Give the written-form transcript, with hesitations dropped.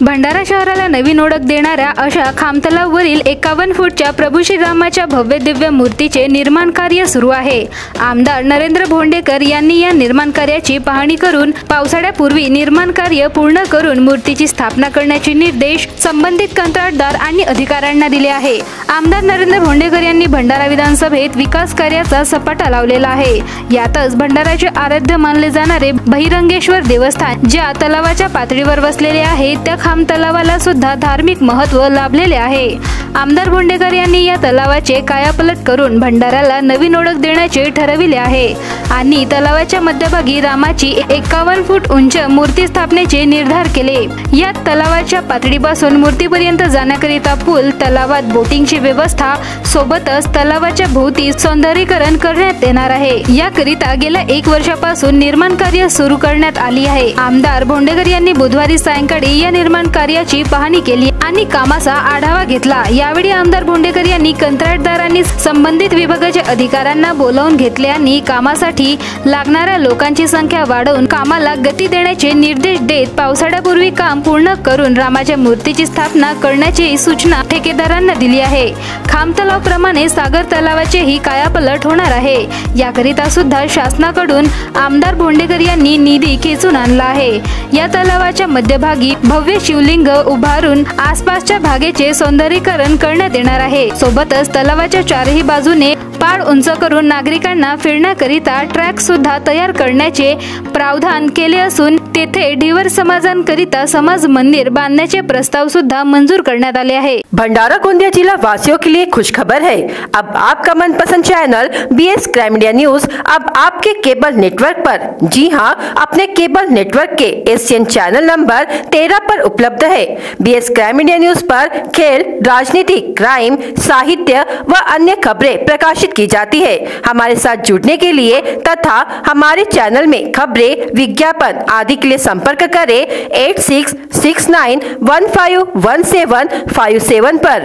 भंडारा शहराला नवीन ओळख देणाऱ्या अशा खामतलाववरील 51 फूटच्या प्रभू श्रीरामाच्या भव्य दिव्य मूर्तीचे निर्माण कार्य सुरू आहे। आमदार नरेंद्र भोंडेकर यांनी या निर्माण कार्याची पाहणी करून पावसाळ्यापूर्वी निर्माण कार्य पूर्ण करून मूर्तीची स्थापना करण्याचे निर्देश संबंधित कंत्राटदार आणि अधिकाऱ्यांना दिले आहे। आमदार नरेंद्र भोंडेकर यांनी भंडारा विधानसभेत विकास कार्याचा सपाटा लावलेला आहे। यातच भंडाराचे आराध्य मानले जाणारे बहिरंगेश्वर देवस्थान ज्या तलावाच्या पातळीवर वसलेले आहे त्या खाम तलावाला सुद्धा धार्मिक महत्त्व लाभलेले आहे। आमदार भोंडेकर यांनी या तलावाचे कायापलट करून भंडाराला नवीन ओळख देण्याचे ठरविले आहे आणि तलावाच्या मध्यभागी रामाची 51 फूट उंच मूर्ती स्थापनेचे निर्धार केले। या तलावाच्या पातळीपासून मूर्तीपर्यंत जाण्याकरिता पूल, तलावात बोटिंगची व्यवस्था सोबतच तलावाच्या भोवती सौंदर्यीकरण करण्यात येणार आहे। याकरिता गेल्या 1 वर्षापासून निर्माण कार्य सुरू करण्यात आली आहे। आमदार भोंडेकर यांनी बुधवारी सायंकाळी या निर्माण कार्याची पाहणी केली आणि कामाचा आढावा घेतला। यावेळी आमदार भोंडेकर यांनी कंत्राटदारांनी संबंधित विभागाच्या अधिकाऱ्यांना बोलावून घेतले आणि कामासाठी लागणाऱ्या लोकांची संख्या वाढवून कामाला गती देण्याचे निर्देश देत पावसाळ्यापूर्वी काम पूर्ण करून रामाच्या मूर्तीची स्थापना करण्याची सूचना ठेकेदारांना दिली आहे। खाम तलावाप्रमाणे सागर तलावाचेही कायापलट होणार आहे। याकरिता सुद्धा शासनाकडून आमदार भोंडेकर यांनी निधी खेचून आणला आहे। या तलावाच्या मध्यभागी भव्य शिवलिंग उभारून आसपासच्या भागेचे सौंदर्यीकरण करण्यात येणार आहे। सोबतच तलावाच्या चारही बाजूने पाड उंच करून नागरिकांना फिरण्याकरिता ट्रॅक सुद्धा तयार करण्याचे प्रावधान केले असून तेथे ढिवर समाजांकरिता समाज मंदिर बांधण्याचे प्रस्ताव सुद्धा मंजूर करण्यात आले आहे। भंडारा गोंदिया जिला वासियों के लिए खुशखबर है। अब आपका मनपसंद channel BS crime media news अब आपके केबल नेटवर्क पर, जी हां, अपने केबल नेटवर्क के एशियन चैनल नंबर 13 पर उपलब्ध है। BS क्राइम मीडिया न्यूज पर खेल, राजनीति, क्राइम, साहित्य व अन्य खबरें प्रकाशित की जाती है। हमारे साथ जुड़ने के लिए तथा हमारे चैनल में खबरें, विज्ञापन आदि के लिए संपर्क करें 8669151757 पर।